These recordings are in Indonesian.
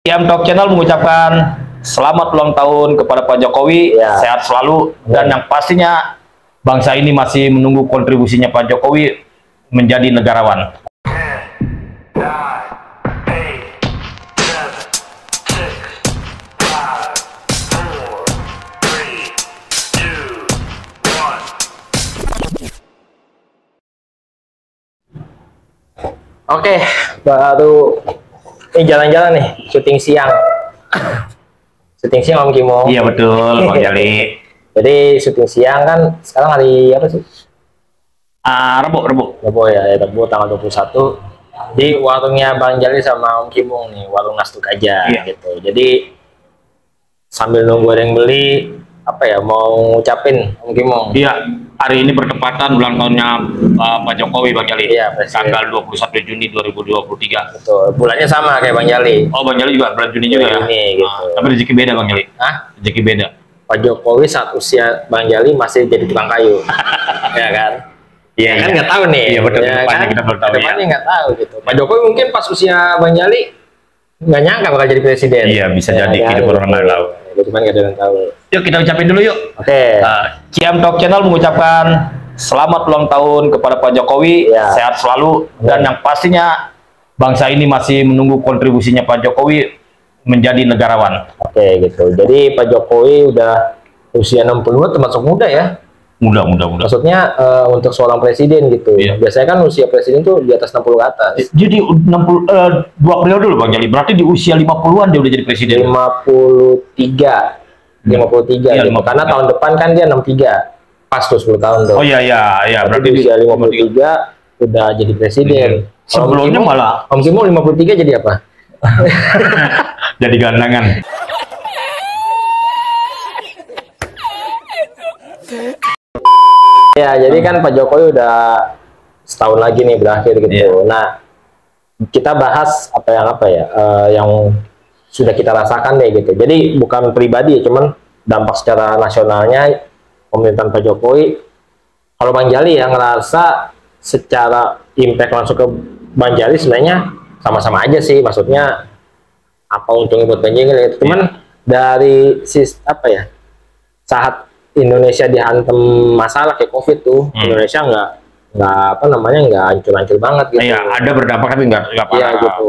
Talk Channel mengucapkan selamat ulang tahun kepada Pak Jokowi, sehat selalu, dan yang pastinya bangsa ini masih menunggu kontribusinya Pak Jokowi menjadi negarawan. Oke, baru ini jalan-jalan nih, syuting siang. Syuting siang Om Kimo. Iya betul, Bang Jali. Jadi syuting siang kan sekarang hari apa sih? Rebo. Rebo ya, Rebo tanggal 21. Di warungnya Bang Jali sama Om Kimung nih, warung Nastuk aja gitu. Jadi sambil nunggu ada yang beli, apa ya, mau ngucapin Om Kimung. Iya, hari ini bertepatan ulang tahunnya Pak Jokowi, Bang Jali. Iya, tanggal 21 Juni 2023. Betul, bulannya sama kayak Bang Jali. Oh, Bang Jali juga bulan Juni juga ya? Gitu. Tapi rezeki beda, Bang Jali. Hah? Rezeki beda. Pak Jokowi saat usia Bang Jali masih jadi tukang kayu. Ya kan? Iya, kan nggak tahu nih. Iya betul, ya depannya kan? kita belum tahu. Depannya nggak tahu gitu. Pak Jokowi mungkin pas usia Bang Jali nggak nyangka bakal jadi presiden. Iya, bisa jadi, kan? kita orang nggak tahu. Cuman nggak ada yang tahu. Yuk kita ucapin dulu yuk. Oke. Talk Channel mengucapkan selamat ulang tahun kepada Pak Jokowi, sehat selalu, dan yang pastinya bangsa ini masih menunggu kontribusinya Pak Jokowi menjadi negarawan. Oke gitu. Jadi Pak Jokowi udah usia 60 termasuk muda ya. Muda. Maksudnya untuk seorang presiden gitu. Biasanya kan usia presiden tuh di atas 60 ke atas. Jadi 60 2 periode loh Bang Jali. Berarti di usia 50-an dia udah jadi presiden. 53 Iya, gitu. Karena tahun depan kan dia 63. Pas tuh 10 tahun tuh. Oh iya. Berarti di usia 53 udah jadi presiden. Sebelumnya malah Om Kimo 53 jadi apa? jadi gelandangan. Ya, jadi kan Pak Jokowi udah setahun lagi nih berakhir gitu. Nah, kita bahas yang sudah kita rasakan deh gitu. Jadi bukan pribadi, cuman dampak secara nasionalnya pemerintahan Pak Jokowi. Kalau Bang Jali yang ngerasa secara impact langsung ke Bang Jali sebenarnya sama-sama aja sih. Maksudnya apa untungnya buat Bang Jali gitu. Cuman dari saat Indonesia dihantam masalah kayak COVID tuh, Indonesia nggak hancur-hancur banget gitu. Iya, ada berdampak tapi nggak parah. Iya gitu.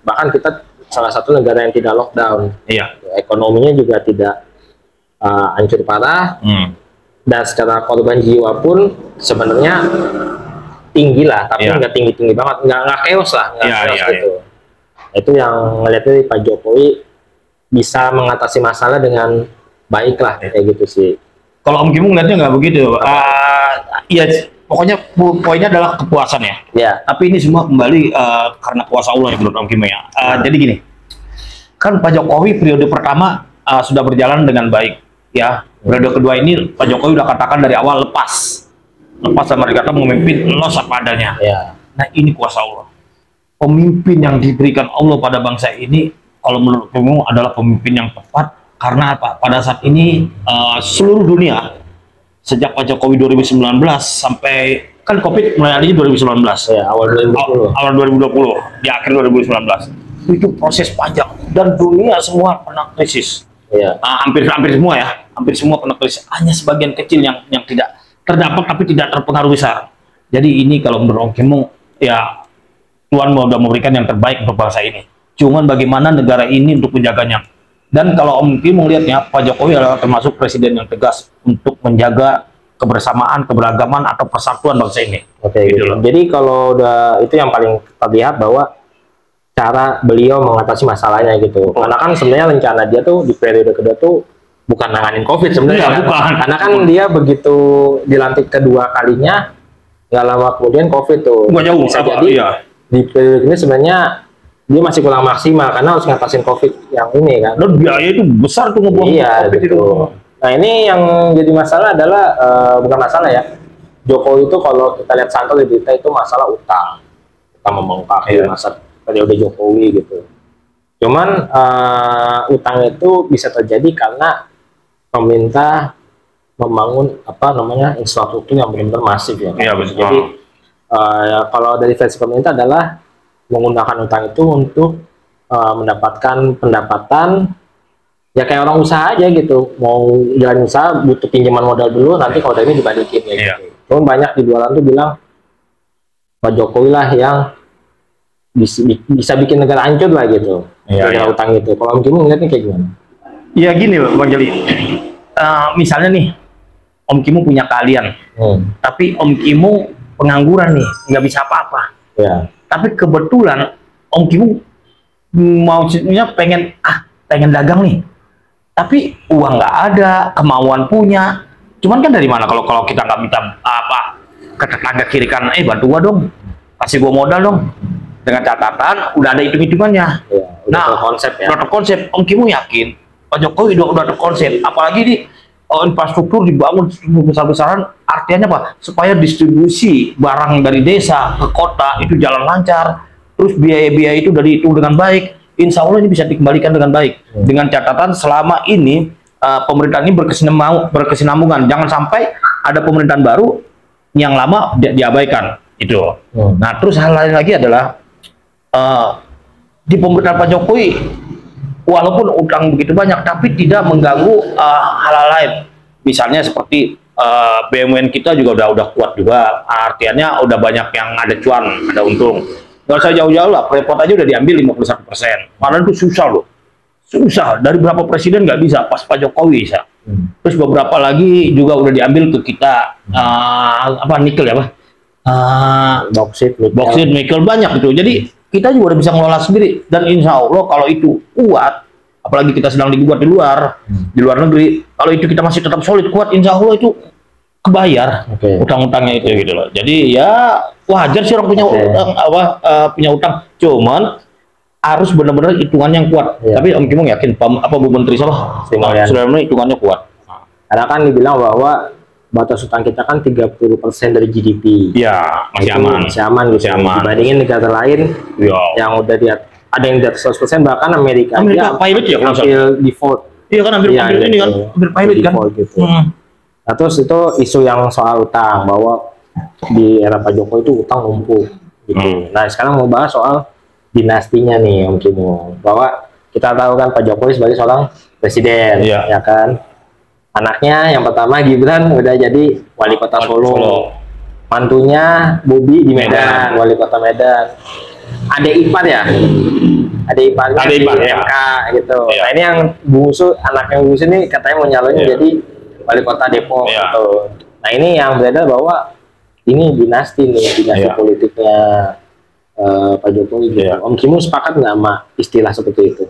Bahkan kita salah satu negara yang tidak lockdown. Iya. Ekonominya juga tidak hancur parah. Dan secara korban jiwa pun sebenarnya tinggi lah, tapi nggak tinggi banget, nggak chaos lah, gitu. Itu yang ngeliatnya Pak Jokowi bisa mengatasi masalah dengan baik lah, kayak gitu sih. Kalau Om Kimo ngeliatnya nggak begitu. Iya, pokoknya poinnya adalah kepuasan ya. Iya. Tapi ini semua kembali karena kuasa Allah ya menurut Om Kimo ya. Jadi gini, kan Pak Jokowi periode pertama sudah berjalan dengan baik ya. Periode kedua ini Pak Jokowi udah katakan dari awal lepas sama dikata memimpin los apa adanya. Ya. Nah ini kuasa Allah. Pemimpin yang diberikan Allah pada bangsa ini, kalau menurut Kimo adalah pemimpin yang tepat. Karena apa? Pada saat ini seluruh dunia sejak Pak Jokowi 2019 sampai kan COVID mulai adanya 2019 ya, awal 2020 di akhir 2019 itu proses panjang dan dunia semua kena krisis. Ya. Hampir semua ya, hampir semua kena krisis. Hanya sebagian kecil yang tidak terdampak tapi tidak terpengaruh besar. Jadi ini kalau menurut Kimo ya Tuhan sudah memberikan yang terbaik untuk bangsa ini. Cuman bagaimana negara ini untuk menjaganya. Dan kalau Om Kimo melihatnya, Pak Jokowi adalah termasuk presiden yang tegas untuk menjaga kebersamaan, keberagaman, atau persatuan bangsa ini. Oke, gitu. Jadi kalau udah itu yang paling terlihat bahwa cara beliau mengatasi masalahnya gitu. Karena kan sebenarnya rencana dia tuh di periode kedua tuh bukan nanganin COVID sebenarnya. Karena kan dia begitu dilantik kedua kalinya, nggak lama kemudian COVID tuh. Bisa jadi di periode ini sebenarnya dia masih kurang maksimal karena harus ngatasin COVID yang ini kan. Dan biaya itu besar tuh ngebuang COVID gitu. Nah ini yang jadi masalah adalah bukan masalah ya. Jokowi itu kalau kita lihat santai di berita itu masalah utang membengkak di masa periode Jokowi gitu. Cuman utang itu bisa terjadi karena pemerintah membangun infrastruktur yang benar-benar masif ya. Kan? Jadi kalau dari versi pemerintah adalah menggunakan utang itu untuk mendapatkan pendapatan ya kayak orang usaha aja gitu, mau jalan usaha butuh pinjaman modal dulu, nanti kalau ini dibalikin ya gitu. Cuman banyak di luaran tuh bilang Pak Jokowi lah yang bisa bikin negara hancur lah gitu, negara utang itu. Kalau Om Kimu ngeliatnya kayak gimana? Ya gini Bang Jali, misalnya nih Om Kimu punya keahlian, tapi Om Kimu pengangguran nih, nggak bisa apa-apa. Tapi kebetulan Om Kimu maunya pengen dagang nih, tapi uang nggak ada, kemauan punya, cuman kan dari mana kalau kita nggak minta apa ke tetangga kiri kanan, bantu gua dong, kasih gua modal dong, dengan catatan udah ada hitung-hitungannya. Nah, udah terkonsep. Om Kimu yakin Pak Jokowi udah terkonsep, apalagi di infrastruktur dibangun besar-besaran, artinya apa? Supaya distribusi barang dari desa ke kota itu jalan lancar, terus biaya-biaya itu udah dihitung dengan baik. Insya Allah ini bisa dikembalikan dengan baik, dengan catatan selama ini pemerintah ini berkesinambungan, jangan sampai ada pemerintahan baru yang lama diabaikan itu. Nah, terus hal lain lagi adalah di pemerintahan Pak Jokowi walaupun utang begitu banyak, tapi tidak mengganggu hal-hal lain. Misalnya seperti BUMN kita juga udah kuat juga, artinya udah banyak yang ada cuan, ada untung. Nggak usah jauh-jauh lah, Freeport aja udah diambil 51%. Padahal itu susah loh. Susah, dari berapa presiden nggak bisa, pas Pak Jokowi bisa. Terus beberapa lagi juga udah diambil ke kita, nikel ya Pak? Boksit, nikel banyak itu. Jadi kita juga udah bisa ngelola sendiri, dan insya Allah kalau itu kuat, apalagi kita sedang digugat di luar negeri, kalau itu kita masih tetap solid kuat, insya Allah itu kebayar utang-utangnya itu gitu loh. Jadi ya wajar sih orang punya utang, punya utang, cuman harus benar-benar hitungan yang kuat. Tapi Om Kimu yakin Bu Menteri siapa? Sudah hitungannya kuat. Karena kan dibilang bahwa batas utang kita kan 30% dari GDP. Ya, masih aman. Masih aman gitu. Dibandingin negara lain yang udah ada yang di atas 100%, bahkan Amerika pilot ya kalau hampir default. Iya kan hampir ini kan hampir pilot kan. Gitu. Nah, terus itu isu yang soal utang, bahwa di era Pak Jokowi itu utang numpuk gitu. Nah, sekarang mau bahas soal dinastinya nih Om Kimu, bahwa kita tahu kan Pak Jokowi sebagai seorang presiden, ya kan. Anaknya yang pertama Gibran udah jadi wali kota Solo. Mantunya Bobi di Medan, wali kota Medan. Ada ipar ya? Ada ipar di MK gitu. Nah, ini yang bungsu, anak yang bungsu ini katanya mau nyalonin jadi wali kota Depok gitu. Nah, ini yang beredar bahwa ini dinasti politiknya Pak Jokowi gitu. Om Kimu sepakat nggak sama istilah seperti itu?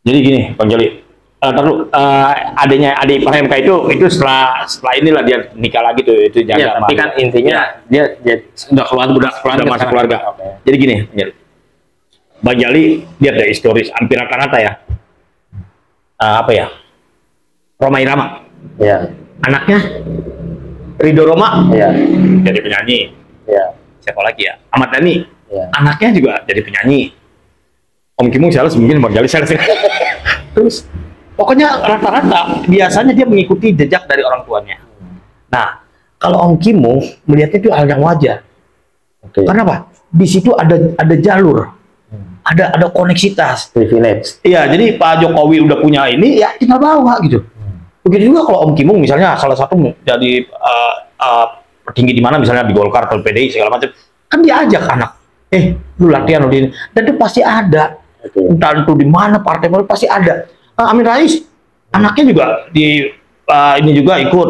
Jadi gini, Bang Jali, adanya adik Pak MK itu setelah inilah dia nikah lagi tuh, itu jaga. Tapi kan intinya dia sudah masuk keluarga. Jadi gini, Bang Jali dia ada historis hampir rata-rata ya. Rhoma Irama. Anaknya Ridho Rhoma. Jadi penyanyi. Siapa lagi ya? Ahmad Dhani. Anaknya juga jadi penyanyi. Om Kimu sales, mungkin Bang Jali sales. Terus pokoknya rata-rata biasanya dia mengikuti jejak dari orang tuanya. Nah, kalau Om Kimu melihatnya itu hal yang wajar. Karena apa? Di situ ada jalur, ada koneksitas, privilege. Iya, jadi Pak Jokowi udah punya ini, ya tinggal bawa gitu. Begitu juga kalau Om Kimu misalnya salah satu jadi petinggi di mana, misalnya di Golkar atau PDI segala macam, kan diajak anak, lu latihan lu di ini, dan itu pasti ada. Entah itu di mana partai baru pasti ada. Amin Rais anaknya juga di ini juga ikut.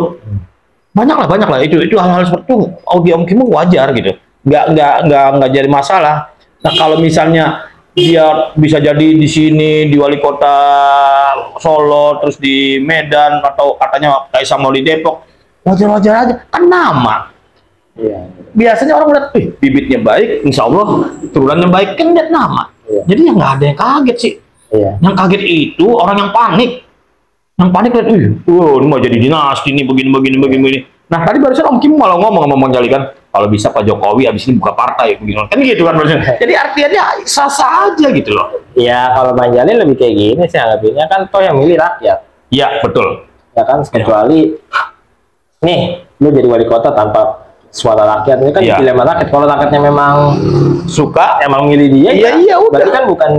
Banyak lah itu hal-hal seperti itu. Om Kimu wajar gitu, nggak jadi masalah. Nah, kalau misalnya dia bisa jadi di sini di wali kota Solo, terus di Medan, atau katanya Kaisang mau di Depok, wajar-wajar aja, kan nama. Biasanya orang lihat, bibitnya baik, insya Allah turunannya baik, kan lihat nama. Jadi yang nggak ada yang kaget sih. Yang kaget itu orang yang panik. Yang panik lihat, ini mau jadi dinasti ini begini. Nah, tadi barusan Om Kimu malah ngomong sama Bang Jali kan, kalau bisa Pak Jokowi abis ini buka partai begini. Kan gitu kan barusan. Jadi artinya sah-sah aja gitu loh. Ya, kalau Bang Jali lebih kayak gini sih anggapnya, kan toh yang milih rakyat. Iya, betul. Ya kan, kecuali nih lu jadi wali kota tanpa suara rakyat ini kan dipilih sama rakyat. Kalau rakyatnya memang suka, emang milih dia, iya udah. Berarti kan bukan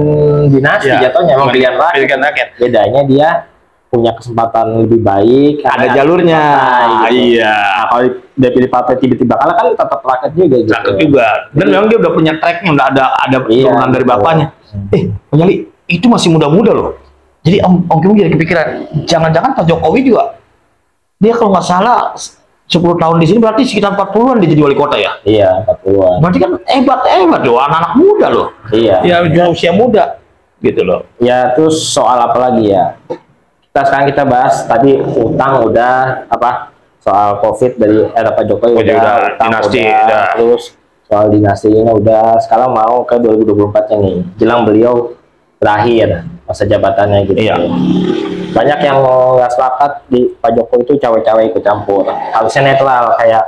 dinasti jatuhnya, emang pilihan rakyat. Bedanya dia punya kesempatan lebih baik, ada jalurnya. Gitu. Iya. Nah, kalau dia pilih partai tiba-tiba kalah kan tetap rakyat juga. Gitu. Rakyat juga. Dan memang dia udah punya tracknya, udah ada turunan dari bapaknya. Nyali, itu masih muda-muda loh. Jadi Om Kim jadi kepikiran, jangan-jangan Pak Jokowi juga, dia kalau nggak salah 10 tahun di sini berarti sekitar 40-an dia jadi wali kota ya? Iya, 40-an. Berarti kan hebat loh, anak-anak muda loh. Iya. Ya, usia muda gitu loh. Ya, terus soal apa lagi ya? Sekarang kita bahas tadi utang udah, soal COVID dari era Pak Jokowi udah, utang dinasti udah, terus soal dinastinya udah. Sekarang mau ke 2024-nya nih, jelang beliau berakhir masa jabatannya gitu. Iya. Banyak yang nggak sepakat di Pak Jokowi itu cawe-cawe ikut campur. Harusnya netral, kayak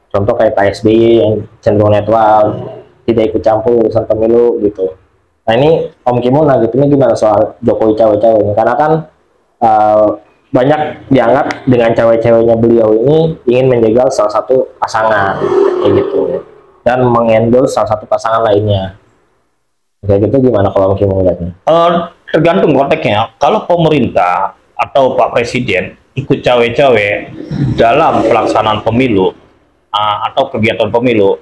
contoh kayak Pak SBY yang cenderung netral, tidak ikut campur urusan pemilu gitu. Nah ini Om Kim nanggepinnya gimana soal Jokowi cawe-cawe? Karena kan banyak dianggap dengan cawe-cawenya beliau ini ingin menjegal salah satu pasangan kayak gitu dan mengendorse salah satu pasangan lainnya. Kayak gitu gimana kalau Om Kim melihatnya? Tergantung konteksnya. Kalau pemerintah atau Pak Presiden ikut cawe-cawe dalam pelaksanaan pemilu atau kegiatan pemilu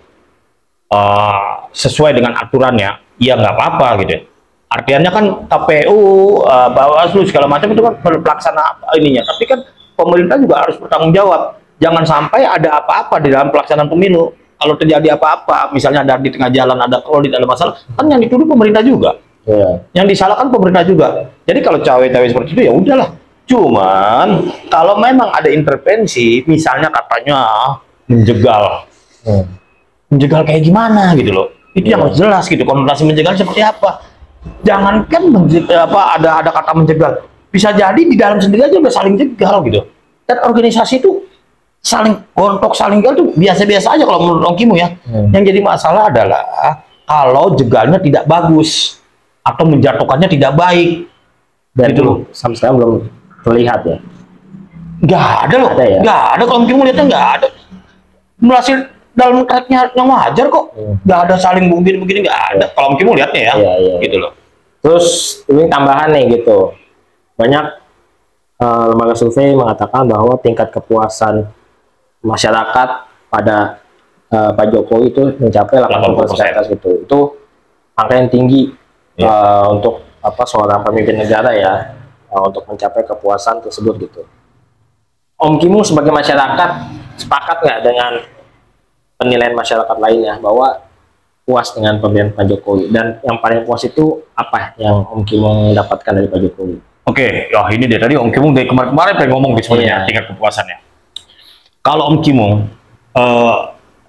sesuai dengan aturannya, ya nggak apa-apa gitu. Artinya kan KPU, Bawaslu segala macam itu kan pelaksana ininya. Tapi kan pemerintah juga harus bertanggung jawab. Jangan sampai ada apa-apa di dalam pelaksanaan pemilu. Kalau terjadi apa-apa, misalnya ada di tengah jalan, ada kredit, ada masalah, kan yang dituduh pemerintah juga. Yang disalahkan pemerintah juga. Jadi kalau cawe-cawe seperti itu ya udahlah. Cuman kalau memang ada intervensi, misalnya katanya menjegal, menjegal kayak gimana gitu loh. Itu yang harus jelas gitu. Konotasi menjegal seperti apa? Jangankan ada kata menjegal, bisa jadi di dalam sendiri aja udah saling jegal gitu. Dan organisasi itu saling gontok, saling jegal tuh biasa-biasa aja kalau menurut Om Kim ya. Yang jadi masalah adalah kalau jegalnya tidak bagus atau menjatuhkannya tidak baik. Dan gitu loh. Sampai sekarang belum terlihat ya. Nggak ada loh. Nggak ada kalau Om Kim lihatnya nggak ada. Berhasil dalam tracknya yang wajar kok. Nggak ada saling begini nggak ada. Kalau Om Kim lihatnya ya. Gitu loh. Terus ini tambahan nih gitu. Banyak lembaga survei mengatakan bahwa tingkat kepuasan masyarakat pada Pak Jokowi itu mencapai 80% gitu. Itu angka yang tinggi untuk seorang pemimpin negara ya, untuk mencapai kepuasan tersebut gitu. Om Kim sebagai masyarakat sepakat nggak dengan penilaian masyarakat lainnya bahwa puas dengan pemilihan Pak Jokowi, dan yang paling puas itu apa yang Om Kim mendapatkan dari Pak Jokowi? Oke, ini dia tadi Om Kim dari kemarin pengen ngomong sebenarnya tingkat kepuasannya. Kalau Om Kim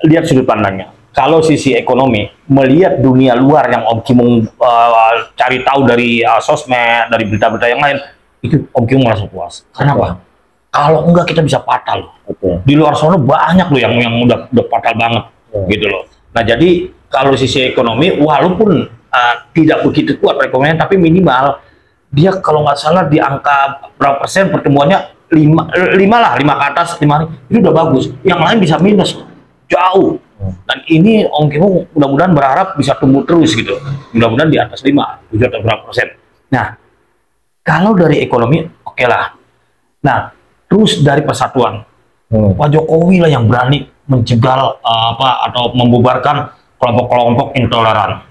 lihat sudut pandangnya, kalau sisi ekonomi, melihat dunia luar yang Om Kim cari tahu dari sosmed, dari berita-berita yang lain, itu Om Kim merasa puas. Kenapa? Kalau enggak kita bisa fatal. Di luar sana banyak loh yang udah fatal banget, gitu loh. Nah jadi kalau sisi ekonomi, walaupun tidak begitu kuat perekonomian, tapi minimal dia kalau nggak salah di angka berapa persen pertumbuhannya 5 ke atas, 5 itu udah bagus. Yang lain bisa minus jauh. Dan ini Om Kim mudah-mudahan berharap bisa tumbuh terus gitu. Mudah-mudahan di atas 5, 7 atau berapa persen. Nah, kalau dari ekonomi oke lah. Nah, terus dari persatuan, Pak Jokowi lah yang berani menjegal atau membubarkan kelompok-kelompok intoleran.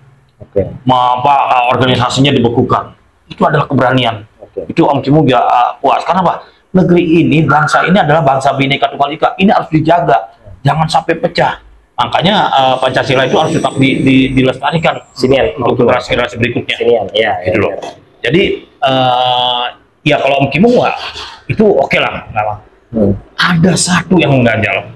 Organisasinya dibekukan. Itu adalah keberanian. Itu Om Kim puas. Karena apa? Negeri ini, bangsa ini adalah bangsa Bhinneka Tunggal Ika. Ini harus dijaga, jangan sampai pecah. Makanya Pancasila itu harus tetap dilestarikan untuk generasi berikutnya. Gitu loh. Jadi ya kalau Om Kim itu oke lah. Ada satu yang mengganjal.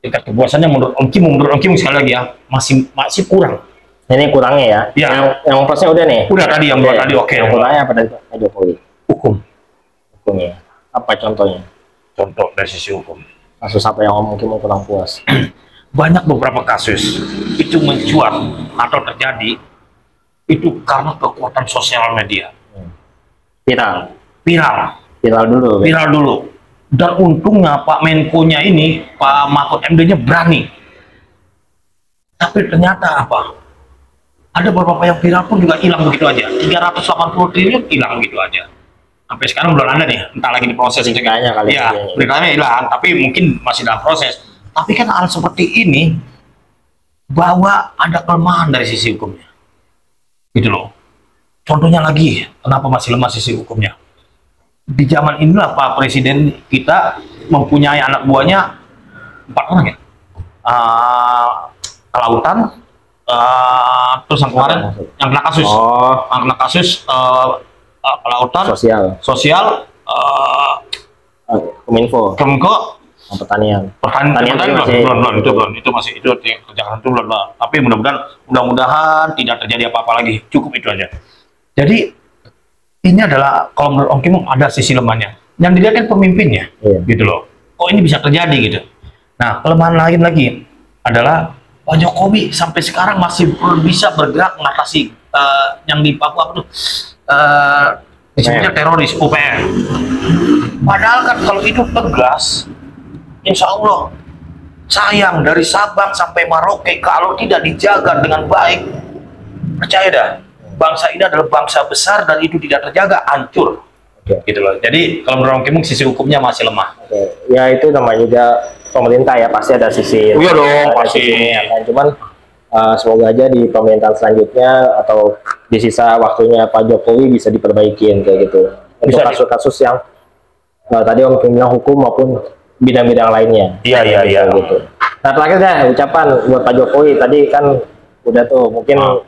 Tingkat kepuasannya menurut Om Kim sekali lagi ya masih kurang. Ini kurangnya ya. Yang plusnya udah nih. Udah tadi yang tadi oke. Yang kurangnya apa dari Pak Jokowi? Hukumnya. Apa contohnya? Contoh dari sisi hukum. Kasus apa yang mungkin kurang puas? Banyak beberapa kasus itu mencuat atau terjadi itu karena kekuatan sosial media. Viral dulu. Dan untungnya Pak Menko-nya ini, Pak Mahfud MD-nya berani Tapi ternyata apa? Ada beberapa yang viral pun juga hilang begitu aja. 380 triliun hilang begitu aja. Sampai sekarang belum ada nih, entah lagi diproses ceritanya kali ya. Beritanya hilang, tapi mungkin masih dalam proses. Tapi kan hal seperti ini bahwa ada kelemahan dari sisi hukumnya, gitu loh. Contohnya lagi, kenapa masih lemah sisi hukumnya? Di zaman inilah Pak Presiden kita mempunyai anak buahnya 4 orang ya, kelautan, terus yang kemarin yang kena kasus, kelautan, sosial, Kominfo, pertanian itu masih itu kerjaan itu belum. Tapi mudah-mudahan tidak terjadi apa-apa lagi, cukup itu aja. Jadi ini adalah kalau menurut Om Kim ada sisi lemahnya yang dilihat kan pemimpinnya, gitu loh. Oh ini bisa terjadi gitu. Nah kelemahan lain lagi adalah Pak Jokowi sampai sekarang masih belum bisa bergerak mengatasi yang di Papua itu disebutnya teroris UPM. Padahal kan kalau itu tegas, insya Allah sayang dari Sabang sampai Merauke kalau tidak dijaga dengan baik, percaya dah bangsa ini adalah bangsa besar dan itu tidak terjaga hancur. Gitu loh. Jadi kalau menurut Kim sisi hukumnya masih lemah. Ya itu namanya juga pemerintah ya, pasti ada sisi. Iya dong, pasti. Kan. Cuman semoga aja di pemerintahan selanjutnya atau di sisa waktunya Pak Jokowi bisa diperbaikin kayak gitu. Untuk kasus-kasus yang tadi Om Kim bilang hukum maupun bidang-bidang lainnya. Iya. Gitu. Nah terakhir deh ucapan buat Pak Jokowi tadi kan udah tuh mungkin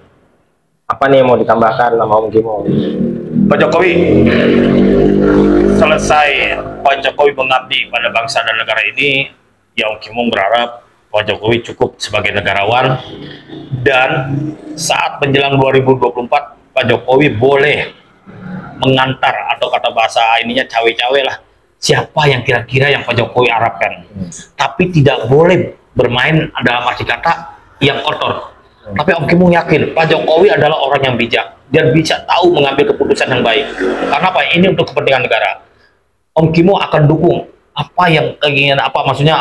apa nih yang mau ditambahkan sama Om Kim? Pak Jokowi selesai Pak Jokowi mengabdi pada bangsa dan negara ini, ya Om Kim berharap Pak Jokowi cukup sebagai negarawan dan saat menjelang 2024 Pak Jokowi boleh mengantar atau kata bahasa ininya cawe-cawe lah siapa yang kira-kira yang Pak Jokowi harapkan, tapi tidak boleh bermain dalam arti kata yang kotor. Tapi Om Kim yakin Pak Jokowi adalah orang yang bijak dan bisa tahu mengambil keputusan yang baik. Karena apa? Ini untuk kepentingan negara. Om Kim akan dukung apa yang keinginan apa maksudnya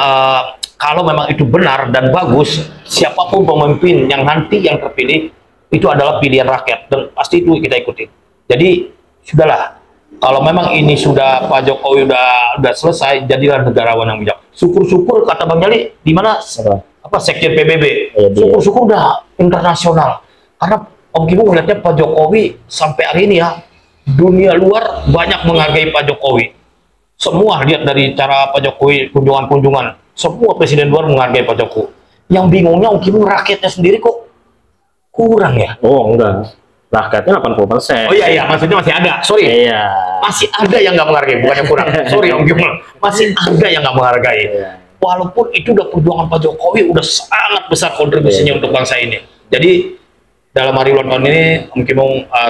kalau memang itu benar dan bagus, siapapun pemimpin yang nanti yang terpilih itu adalah pilihan rakyat dan pasti itu kita ikuti. Jadi sudahlah. Kalau memang ini sudah Pak Jokowi udah selesai, jadilah negarawan yang bijak. Syukur-syukur kata Bang Jali di mana Sekjen PBB, syukur-syukur udah internasional. Karena Om Kim melihatnya Pak Jokowi sampai hari ini ya, dunia luar banyak menghargai Pak Jokowi. Semua lihat dari cara Pak Jokowi kunjungan-kunjungan, semua presiden luar menghargai Pak Jokowi. Yang bingungnya Om Kim rakyatnya sendiri kok kurang ya? Oh enggak, rakyatnya 80%. Oh iya, maksudnya masih ada. Sorry. Iya. Masih ada yang nggak menghargai, bukannya kurang. Sorry Om Kim, masih ada yang nggak menghargai. Walaupun itu udah perjuangan Pak Jokowi udah sangat besar kontribusinya untuk bangsa ini. Jadi dalam hari ulang tahun ini Om Kim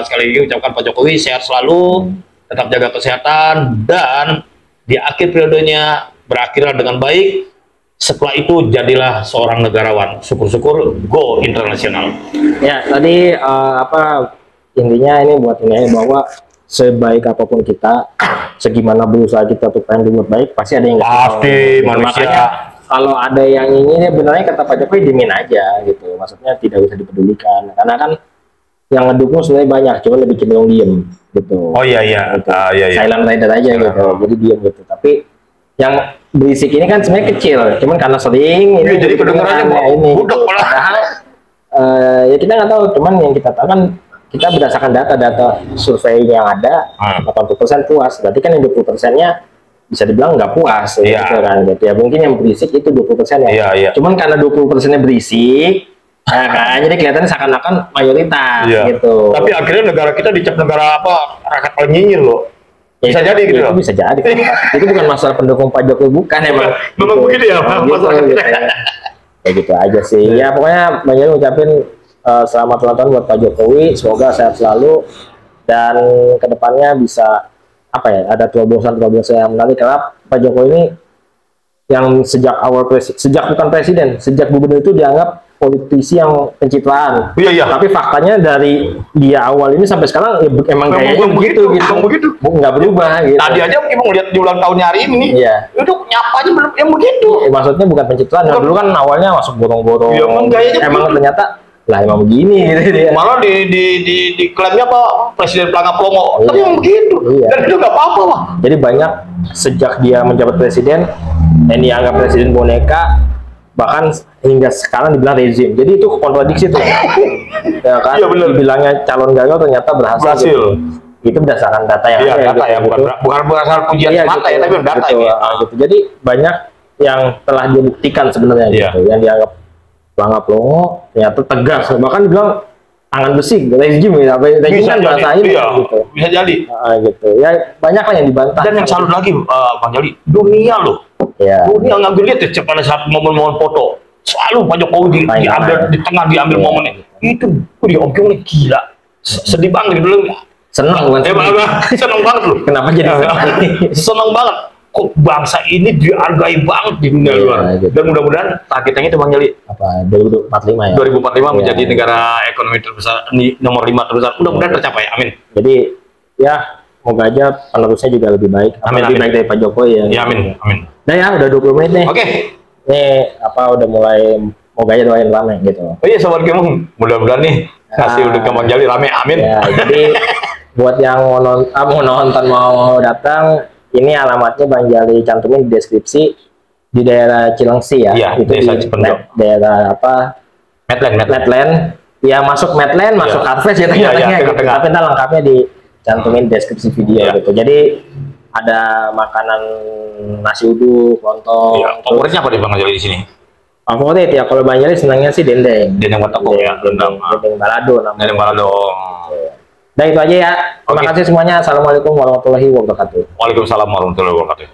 sekali lagi ucapkan Pak Jokowi sehat selalu, tetap jaga kesehatan dan di akhir periodenya berakhirlah dengan baik. Setelah itu jadilah seorang negarawan. Syukur-syukur go internasional. Ya tadi intinya ini buat ini bahwa sebaik apapun kita, segimana berusaha kita untuk pengen dibuat baik, pasti ada yang pasti manusia. Kalau ada yang ini benarnya kata Pak Jokowi dimin aja gitu, maksudnya tidak usah dipedulikan karena kan yang ngedukung sebenarnya banyak, cuma lebih cenderung diem gitu. Oh iya. Gitu. Silent rider aja gitu, jadi diem gitu. Tapi yang berisik ini kan sebenarnya kecil, cuman karena sering ini jadi kedengarannya ini. Padahal ya kita nggak tahu, cuman yang kita tahu kan kita berdasarkan data survei yang ada 80% puas, berarti kan yang 20%-nya bisa dibilang nggak puas gitu kan gitu ya. Mungkin yang berisik itu 20% ya. Cuman karena 20%-nya berisik jadi kelihatannya seakan-akan mayoritas gitu. Tapi akhirnya negara kita dicap negara rakyat paling nyinyir loh. Bisa jadi gitu. Itu bisa jadi. Itu bukan masalah pendukung Pak Jokowi, bukan emang. Memang begitu ya, Kayak gitu aja sih. Ya pokoknya Bang Jali ngucapin selamat ulang tahun buat Pak Jokowi, semoga sehat selalu dan kedepannya bisa ada terobosan yang menarik karena Pak Jokowi ini yang sejak awal sejak bukan presiden, sejak gubernur itu dianggap politisi yang pencitraan. Iya. Tapi faktanya dari dia awal ini sampai sekarang ya, emang kayaknya begitu gitu. Nggak berubah gitu. Tadi aja kita lihat di ulang tahunnya hari ini nih. Iya. Itu nyapanya belum yang begitu. Maksudnya bukan pencitraan. Yang dulu kan awalnya masuk borong-borong. Iya, emang ternyata lah emang begini gitu dia. Malah di klaimnya apa presiden pelangap Lomo. Tapi emang begitu. Iya. Dan itu nggak apa-apa lah. Jadi banyak sejak dia menjabat presiden, yang dianggap presiden boneka, bahkan hingga sekarang dibilang rezim. Jadi itu kontradiksi tuh. Ya kan? Iya, bener. Dibilangnya calon gagal ternyata berhasil. Gitu. Itu berdasarkan data yang ada. Data gitu, ya, bukan berdasarkan pujian mata ya, tapi data gitu, ini. Gitu. Jadi banyak yang telah dia buktikan sebenarnya gitu, yang dianggap pelangap Lomo ternyata tegas, bahkan bilang tangan besi, rezim gitu. Rezim kan bahasa ini gitu. Bisa jadi. Gitu. Ya banyak lah yang dibantah. Dan yang salut lagi Bang Jali, dunia loh. Ya. Dunia ngambil lihat ya pada saat momen-momen foto. Selalu Pak Jokowi diambil di tengah, diambil momennya. Itu di Om nih gila. Sedih banget dulu. Senang banget. Senang banget loh. Kenapa jadi senang banget? Kok bangsa ini dihargai banget di dunia luar. Gitu. Dan mudah-mudahan targetnya itu Bang Jali. Apa 2045 ya? 2045 menjadi negara ekonomi terbesar, nomor 5 terbesar. Mudah-mudahan tercapai. Amin. Jadi ya semoga aja penerusnya juga lebih baik. Lebih baik dari Pak Jokowi ya. Ya amin. Amin. Nah ya udah 20 menit nih. Oke. Nih udah mulai, moga aja doain rame gitu. Oh iya Sobat Kemung, mudah-mudahan nih kasih udah ke Bang Jali rame. Amin. Ya, jadi buat yang mau nonton mau datang, ini alamatnya Bang Jali cantumin di deskripsi, di daerah Cilengsi ya. Iya, itu desa di daerah apa? Medland. Ya masuk Medland, masuk Harvest ya tengah-tengah gitu. Tapi ntar lengkapnya dicantumin deskripsi video gitu. Jadi ada makanan nasi uduk, lontong. Iya, favoritnya apa deh Bang Jali di sini? Favorit ya kalau Bang Jali senangnya sih dendeng. Dendeng batako ya, dendeng balado namanya. Dendeng balado. Nah itu aja ya. Terima kasih semuanya. Assalamualaikum warahmatullahi wabarakatuh. Waalaikumsalam warahmatullahi wabarakatuh.